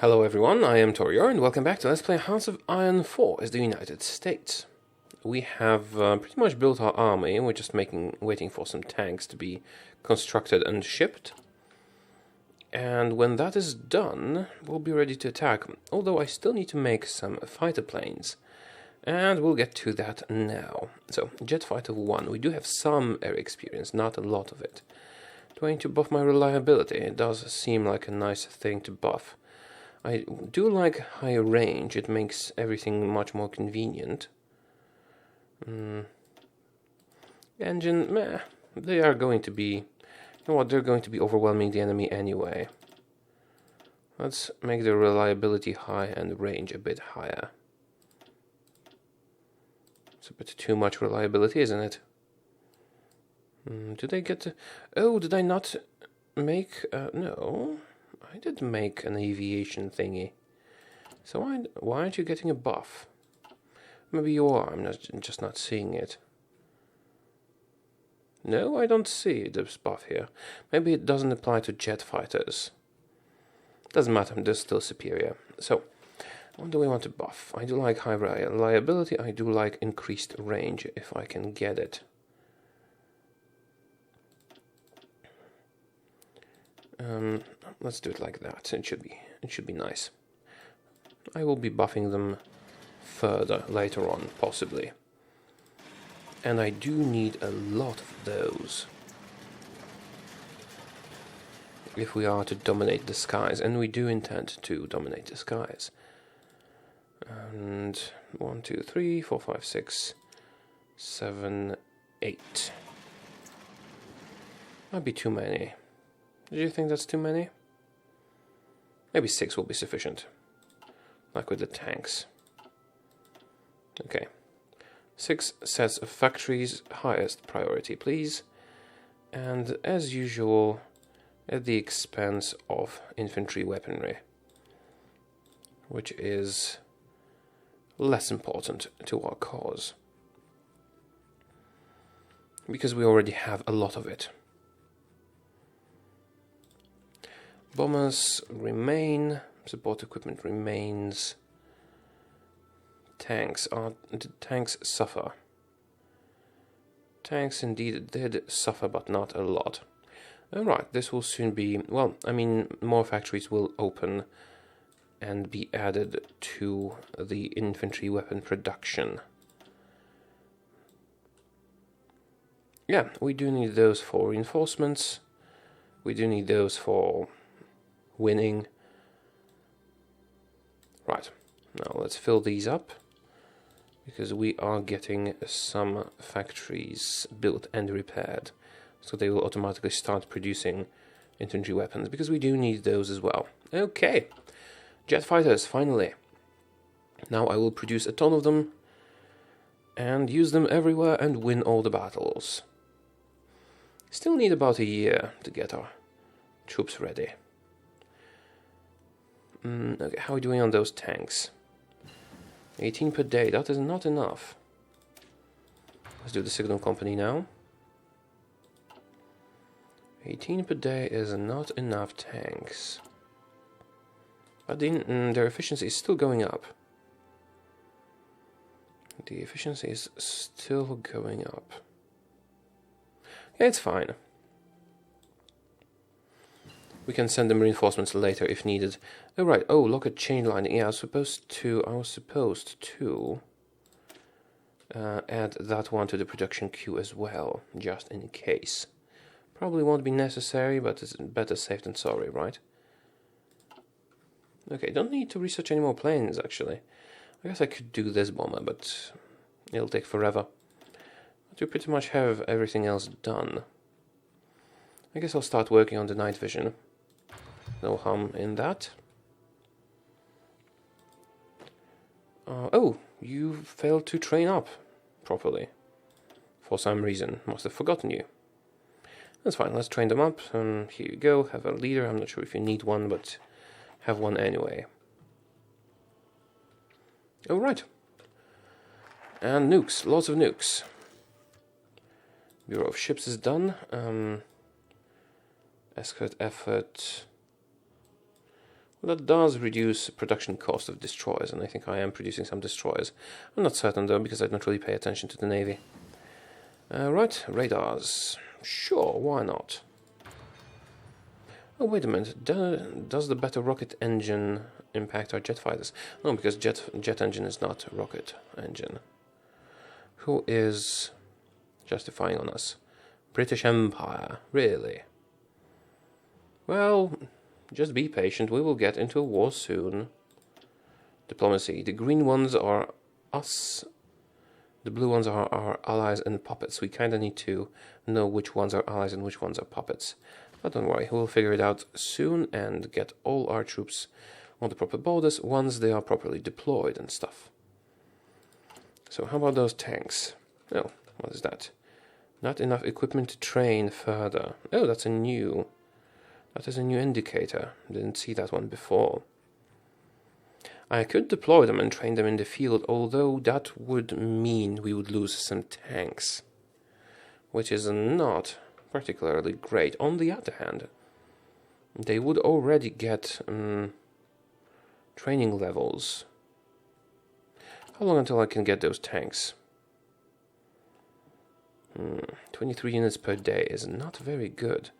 Hello everyone, I am Taureor and welcome back to Let's Play House of Iron 4 as the United States. We have pretty much built our army, we're just waiting for some tanks to be constructed and shipped. And when that is done, we'll be ready to attack, although I still need to make some fighter planes. And we'll get to that now. So, Jet Fighter 1, we do have some air experience, not a lot of it. Do I need to buff my reliability? It does seem like a nice thing to buff. I do like higher range, it makes everything much more convenient. Engine, meh, they are going to be, you know what, they're going to be overwhelming the enemy anyway. Let's make the reliability high and range a bit higher. It's a bit too much reliability, isn't it? Did I get to... Oh, did I not make... no... I did make an aviation thingy. So why aren't you getting a buff? Maybe you are, I'm just not seeing it. No, I don't see this buff here. Maybe it doesn't apply to jet fighters. Doesn't matter, they're still superior. So, what do we want to buff? I do like high reliability, I do like increased range if I can get it. Let's do it like that. It should be nice. I will be buffing them further later on, possibly. And I do need a lot of those if we are to dominate the skies, and we do intend to dominate the skies. And 1, 2, 3, 4, 5, 6, 7, 8. Might be too many. Do you think that's too many? Maybe 6 will be sufficient. Like with the tanks. Okay. 6 sets of factories, highest priority, please. And as usual, at the expense of infantry weaponry, which is less important to our cause. Because we already have a lot of it. Bombers remain, support equipment remains. Did tanks suffer? Tanks indeed did suffer, but not a lot. Alright, this will soon be, well, I mean, more factories will open and be added to the infantry weapon production. Yeah, we do need those for reinforcements. We do need those for winning. Right, now let's fill these up, because we are getting some factories built and repaired, so they will automatically start producing infantry weapons, because we do need those as well. Okay, jet fighters, finally. Now I will produce a ton of them, and use them everywhere and win all the battles. Still need about a year to get our troops ready. Okay, how are we doing on those tanks? 18 per day, that is not enough. Let's do the signal company now. 18 per day is not enough tanks. But their efficiency is still going up. The efficiency is still going up. Yeah, it's fine. We can send them reinforcements later if needed. Oh right, oh look at chain line. Yeah, I was supposed to add that one to the production queue as well, just in case. Probably won't be necessary, but it's better safe than sorry, right? Okay, don't need to research any more planes actually. I guess I could do this bomber, but it'll take forever. But we pretty much have everything else done. I guess I'll start working on the night vision. No harm in that. Oh, you failed to train up properly. For some reason. Must have forgotten you. That's fine, let's train them up. Here you go, have a leader. I'm not sure if you need one, but have one anyway. Alright. And nukes, lots of nukes. Bureau of Ships is done. Escort effort. That does reduce production cost of destroyers, and I think I am producing some destroyers. I'm not certain though, because I don't really pay attention to the Navy. Right, radars. Sure, why not? Oh, wait a minute. Does the better rocket engine impact our jet fighters? No, because jet engine is not a rocket engine. Who is justifying on us? British Empire, really? Well, just be patient. We will get into a war soon. Diplomacy. The green ones are us. The blue ones are our allies and puppets. We kind of need to know which ones are allies and which ones are puppets. But don't worry, we'll figure it out soon and get all our troops on the proper borders once they are properly deployed and stuff. So how about those tanks? Oh, what is that? Not enough equipment to train further. Oh, that is a new indicator. Didn't see that one before. I could deploy them and train them in the field, although that would mean we would lose some tanks, which is not particularly great. On the other hand, they would already get training levels. How long until I can get those tanks? 23 units per day is not very good,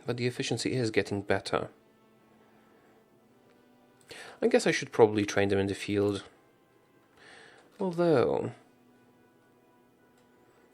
but the efficiency is getting better. I guess I should probably train them in the field, although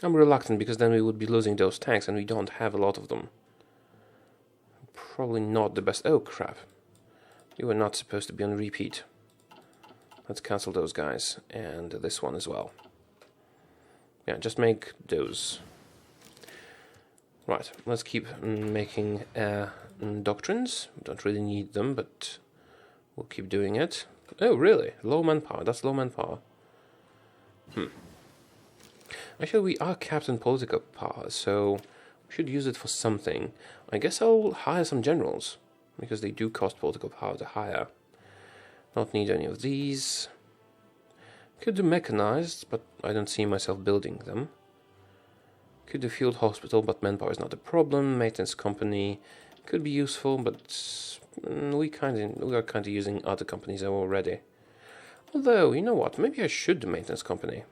I'm reluctant because then we would be losing those tanks and we don't have a lot of them. Probably not the best. Oh crap, you were not supposed to be on repeat. Let's cancel those guys and this one as well. Yeah, just make those. Right, let's keep making doctrines. We don't really need them, but we'll keep doing it. Oh, really? Low manpower. That's low manpower. Actually, we are capped in political power, so we should use it for something. I guess I'll hire some generals, because they do cost political power to hire. Don't need any of these. Could do mechanized, but I don't see myself building them. Could do field hospital, but manpower is not a problem. Maintenance company could be useful, but we are kind of using other companies already. Although, you know what? Maybe I should do maintenance company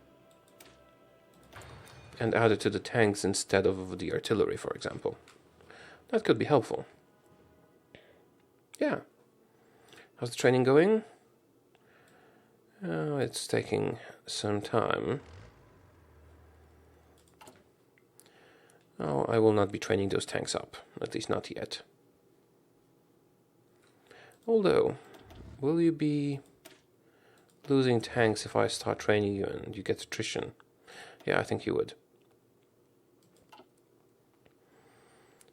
and add it to the tanks instead of the artillery, for example. That could be helpful. Yeah. How's the training going? It's taking some time. Oh, I will not be training those tanks up, at least not yet. Although, will you be losing tanks if I start training you and you get attrition? Yeah, I think you would.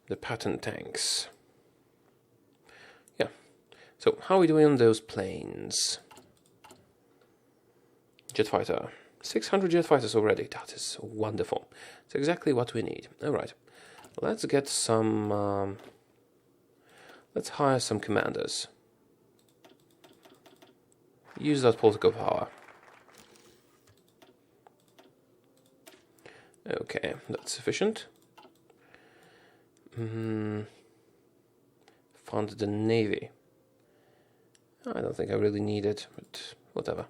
The pattern tanks. Yeah. So, how are we doing on those planes? Jet fighter. 600 jet fighters already. That is wonderful. It's exactly what we need. Alright. Let's get some... let's hire some commanders. Use that political power. Okay, that's sufficient. Fund the Navy. I don't think I really need it, but whatever.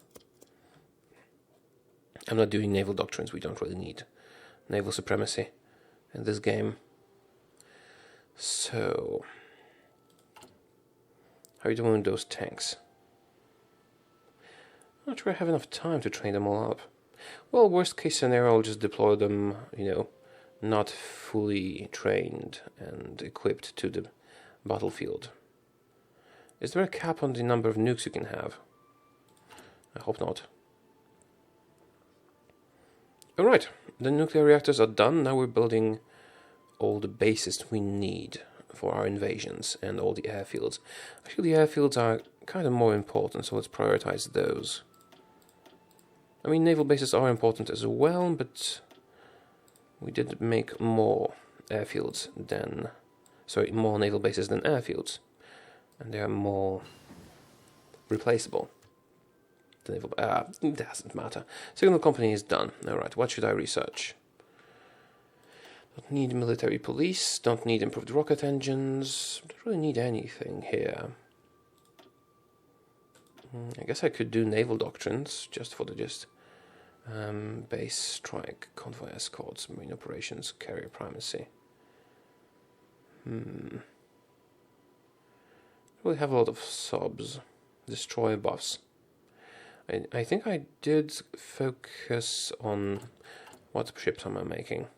I'm not doing naval doctrines. We don't really need naval supremacy in this game. So, how are you doing with those tanks? I'm not sure I have enough time to train them all up. Well, worst case scenario, I'll just deploy them, not fully trained and equipped to the battlefield. Is there a cap on the number of nukes you can have? I hope not. Alright, the nuclear reactors are done. Now we're building all the bases we need for our invasions and all the airfields. Actually, the airfields are kind of more important, so let's prioritize those. I mean, naval bases are important as well, but we did make more airfields than... Sorry, more naval bases than airfields. And they are more replaceable. The naval... it doesn't matter. Signal company is done. Alright, what should I research? Don't need military police, don't need improved rocket engines, don't really need anything here. I guess I could do naval doctrines, just for the base strike, convoy escorts, marine operations, carrier primacy. We have a lot of subs, destroyer buffs. I think I did focus on what ships am I making.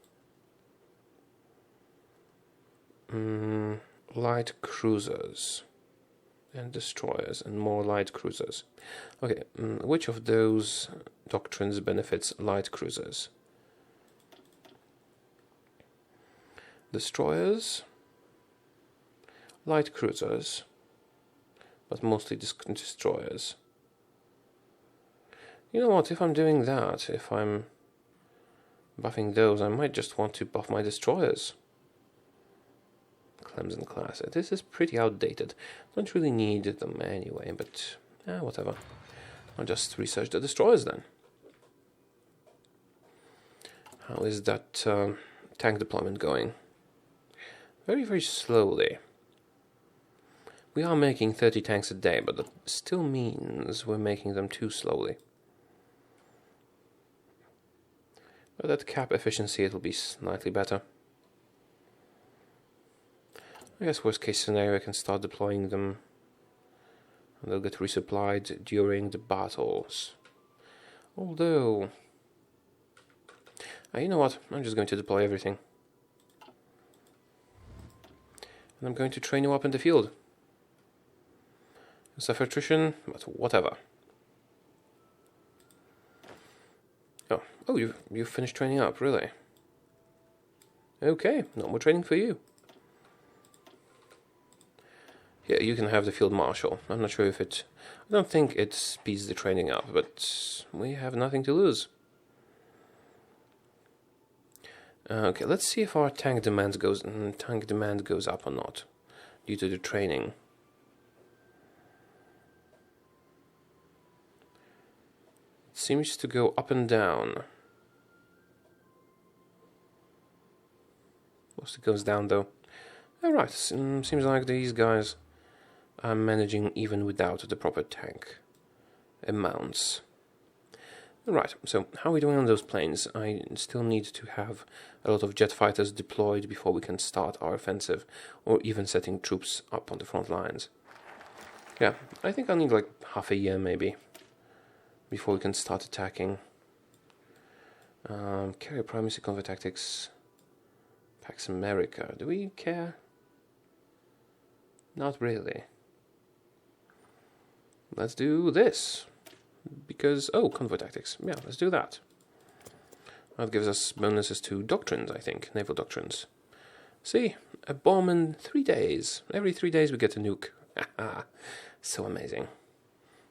Light cruisers and destroyers and more light cruisers. Okay, which of those doctrines benefits light cruisers? Destroyers, light cruisers, but mostly destroyers. You know what, if I'm doing that, if I'm buffing those, I might just want to buff my destroyers. Clemson class. This is pretty outdated. Don't really need them anyway, but whatever. I'll just research the destroyers then. How is that tank deployment going? Very, very slowly. We are making 30 tanks a day, but that still means we're making them too slowly. But at cap efficiency it'll be slightly better. I guess worst case scenario I can start deploying them and they'll get resupplied during the battles. Although, you know what, I'm just going to deploy everything. And I'm going to train you up in the field. You suffer attrition, but whatever. Oh, you've finished training up, really? Okay, no more training for you. Yeah, you can have the field marshal. I'm not sure if I don't think it speeds the training up, but we have nothing to lose. Okay, let's see if our tank demand goes up or not due to the training. It seems to go up and down. Mostly goes down though. Alright, seems like these guys are managing even without the proper tank amounts. Right, so how are we doing on those planes? I still need to have a lot of jet fighters deployed before we can start our offensive, or even setting troops up on the front lines. Yeah, I think I'll need like half a year maybe, before we can start attacking. Carrier primacy, convoy tactics, Pax America. Do we care? Not really. Let's do this. Because, convoy tactics. Yeah, let's do that. That gives us bonuses to doctrines, I think. Naval doctrines. See, a bomb in 3 days. Every 3 days we get a nuke. So amazing.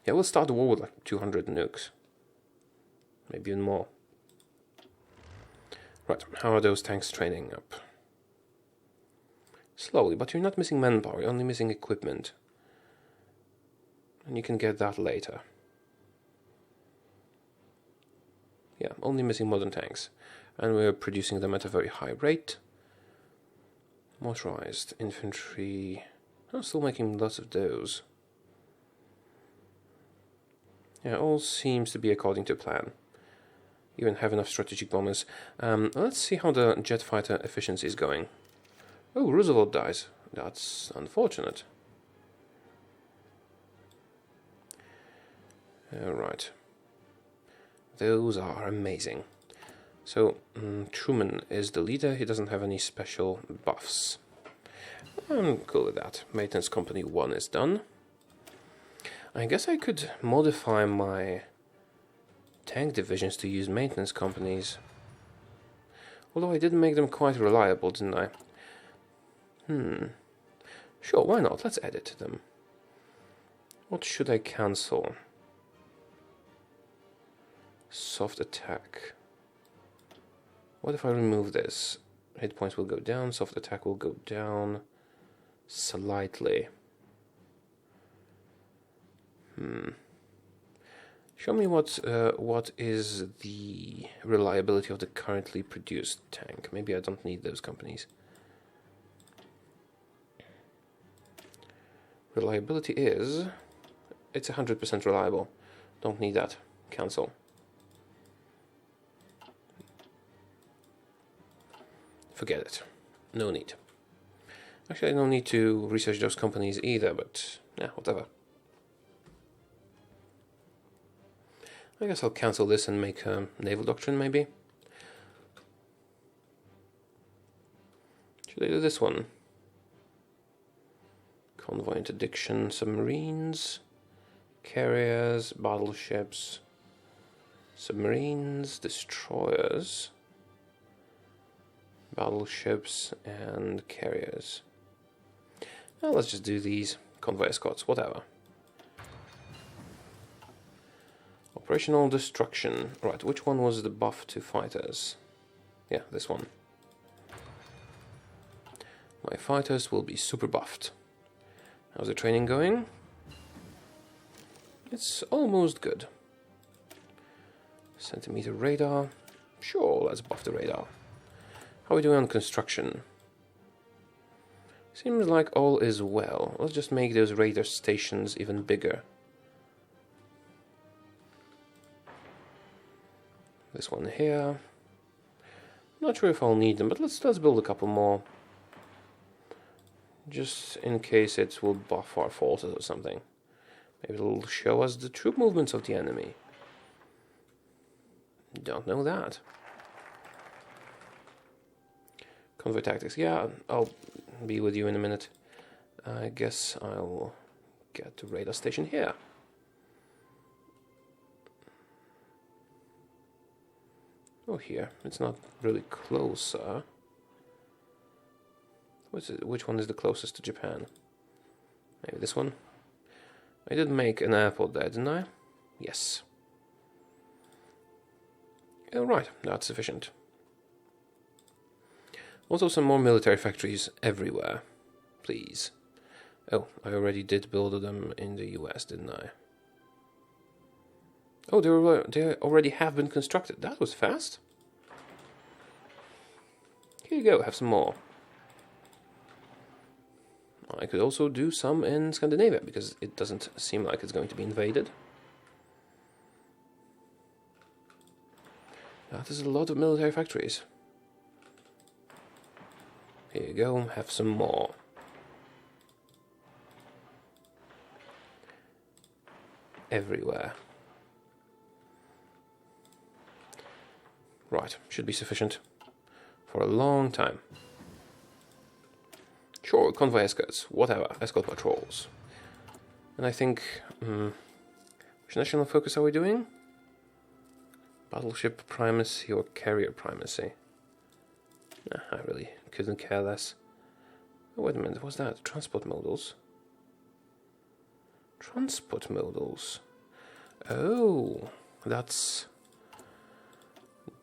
Yeah, we'll start the war with like 200 nukes. Maybe even more. Right, how are those tanks training up? Slowly, but you're not missing manpower, you're only missing equipment. And you can get that later. Yeah, only missing modern tanks. And we're producing them at a very high rate. Motorized infantry. I'm still making lots of those. Yeah, all seems to be according to plan. Even have enough strategic bombers. Let's see how the jet fighter efficiency is going. Oh, Roosevelt dies. That's unfortunate. Alright. Those are amazing. So, Truman is the leader. He doesn't have any special buffs. I'm cool with that. Maintenance Company 1 is done. I guess I could modify my tank divisions to use maintenance companies. Although I did make them quite reliable, didn't I? Sure, why not? Let's edit them. What should I cancel? Soft attack. What if I remove this? Hit points will go down, soft attack will go down slightly. Show me what is the reliability of the currently produced tank. Maybe I don't need those companies. Reliability is... it's 100% reliable. Don't need that. Cancel. Forget it. No need. Actually, I don't need to research those companies either, but yeah, whatever. I guess I'll cancel this and make a naval doctrine, maybe. Should I do this one? Convoy interdiction, submarines, carriers, battleships, submarines, destroyers, battleships, and carriers. Well, let's just do these. Convoy escorts, whatever. Operational destruction. Right, which one was the buff to fighters? Yeah, this one. My fighters will be super buffed. How's the training going? It's almost good. Centimeter radar. Sure, let's buff the radar. How are we doing on construction? Seems like all is well. Let's just make those radar stations even bigger. This one here. Not sure if I'll need them, but let's build a couple more. Just in case it will buff our forces or something. Maybe it'll show us the troop movements of the enemy. Don't know that. Convoy tactics. Yeah, I'll be with you in a minute. I guess I'll get the radar station here. Oh, here. It's not really closer. Which one is the closest to Japan? Maybe this one? I did make an airport there, didn't I? Yes. Oh, right, that's sufficient. Also some more military factories everywhere, please. Oh, I already did build them in the US, didn't I? Oh, they already have been constructed. That was fast. Here you go, have some more. I could also do some in Scandinavia, because it doesn't seem like it's going to be invaded. That is a lot of military factories. Here you go, have some more. Everywhere. Right, should be sufficient for a long time. Sure, convoy escorts, whatever, escort patrols. And I think, which national focus are we doing? Battleship primacy or carrier primacy? Nah, I really couldn't care less. Oh, wait a minute, what's that? Transport modals? Transport modals. Oh, that's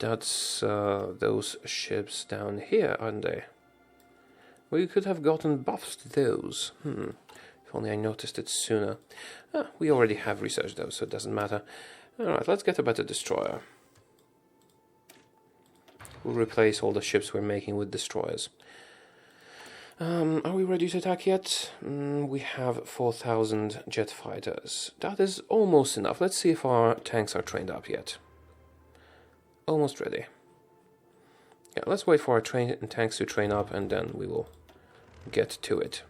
those ships down here, aren't they? We could have gotten buffs to those. If only I noticed it sooner. We already have researched those, so it doesn't matter. Alright, let's get a better destroyer. We'll replace all the ships we're making with destroyers. Are we ready to attack yet? We have 4,000 jet fighters. That is almost enough. Let's see if our tanks are trained up yet. Almost ready. Yeah, let's wait for our tanks to train up, and then we will get to it.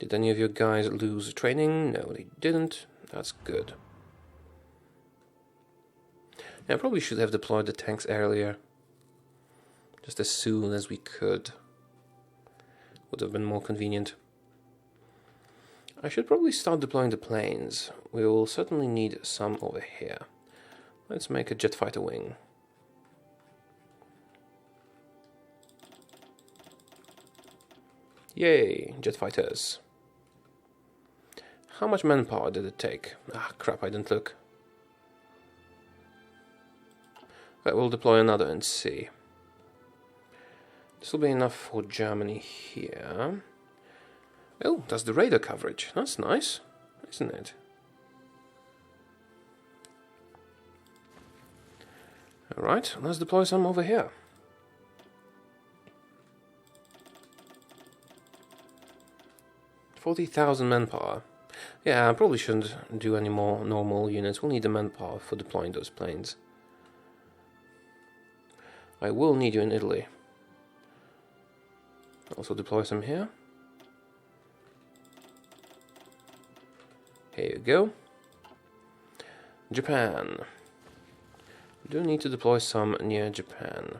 Did any of you guys lose training? No, they didn't. That's good. Yeah, I probably should have deployed the tanks earlier. Just as soon as we could. Would have been more convenient. I should probably start deploying the planes. We will certainly need some over here. Let's make a jet fighter wing. Yay, jet fighters. How much manpower did it take? Ah, crap, I didn't look. Right, we'll deploy another and see. This will be enough for Germany here. Oh, that's the radar coverage. That's nice, isn't it? Alright, let's deploy some over here. $40,000 manpower. Yeah, I probably shouldn't do any more normal units. We'll need the manpower for deploying those planes. I will need you in Italy. Also deploy some here. Here you go. Japan. Do need to deploy some near Japan.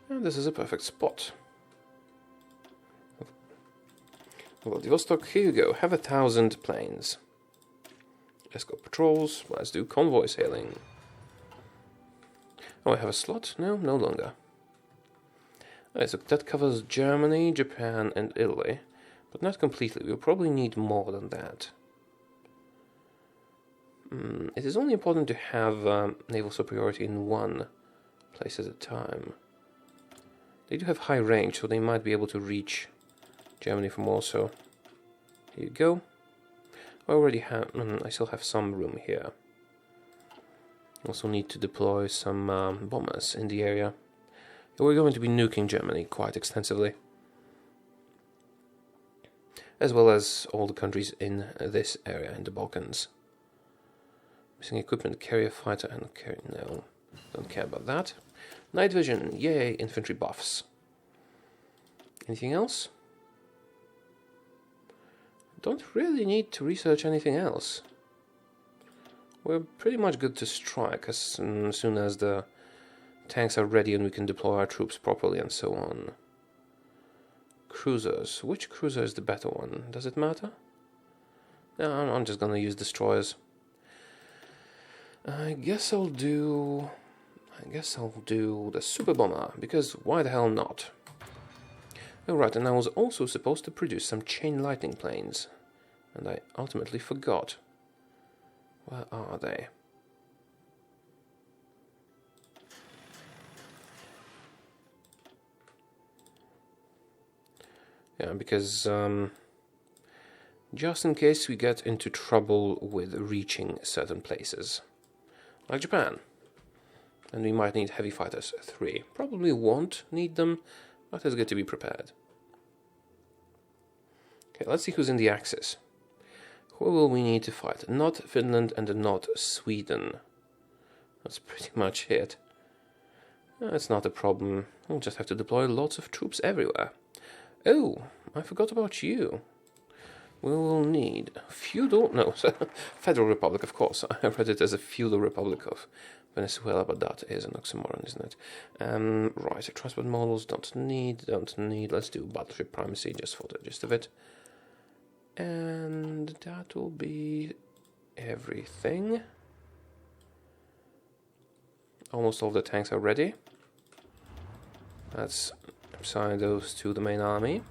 And this is a perfect spot. Vladivostok, here you go. Have 1,000 planes. Escort patrols. Let's do convoy sailing. Oh, I have a slot? No, no longer. Alright, so that covers Germany, Japan, and Italy. But not completely. We'll probably need more than that. It is only important to have naval superiority in one place at a time. They do have high range, so they might be able to reach Germany from Warsaw. Here you go. I already have. I still have some room here. Also need to deploy some bombers in the area. We're going to be nuking Germany quite extensively, as well as all the countries in this area in the Balkans. Missing equipment, carrier fighter, and carrier. No, don't care about that. Night vision, yay! Infantry buffs. Anything else? Don't really need to research anything else. We're pretty much good to strike as soon as the tanks are ready and we can deploy our troops properly and so on. Cruisers. Which cruiser is the better one? Does it matter? No, I'm just gonna use destroyers. I guess I'll do the super bomber, because why the hell not? Alright, and I was also supposed to produce some chain lightning planes, and I ultimately forgot. Where are they? Yeah, because just in case we get into trouble with reaching certain places, like Japan, and we might need heavy fighters 3. Probably won't need them, but it's good to be prepared. Okay, let's see who's in the Axis. Who will we need to fight? Not Finland and not Sweden. That's pretty much it. That's not a problem. We'll just have to deploy lots of troops everywhere. Oh, I forgot about you. We will need feudal... No, Federal Republic, of course. I read it as a feudal republic of Venezuela, but that is an oxymoron, isn't it? Right, transport models, don't need. Let's do battleship primacy just for the gist of it. And that will be everything. Almost all the tanks are ready. Let's assign those to the main army.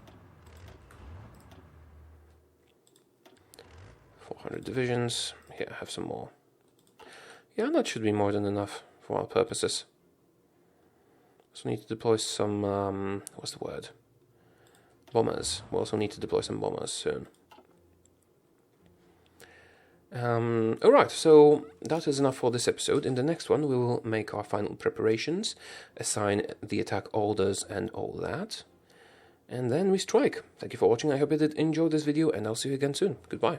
400 divisions. Here, I have some more. Yeah, that should be more than enough for our purposes. So we need to deploy some, what's the word? Bombers. We also need to deploy some bombers soon. Alright, so that is enough for this episode. In the next one, we will make our final preparations, assign the attack orders and all that, and then we strike. Thank you for watching. I hope you did enjoy this video, and I'll see you again soon. Goodbye.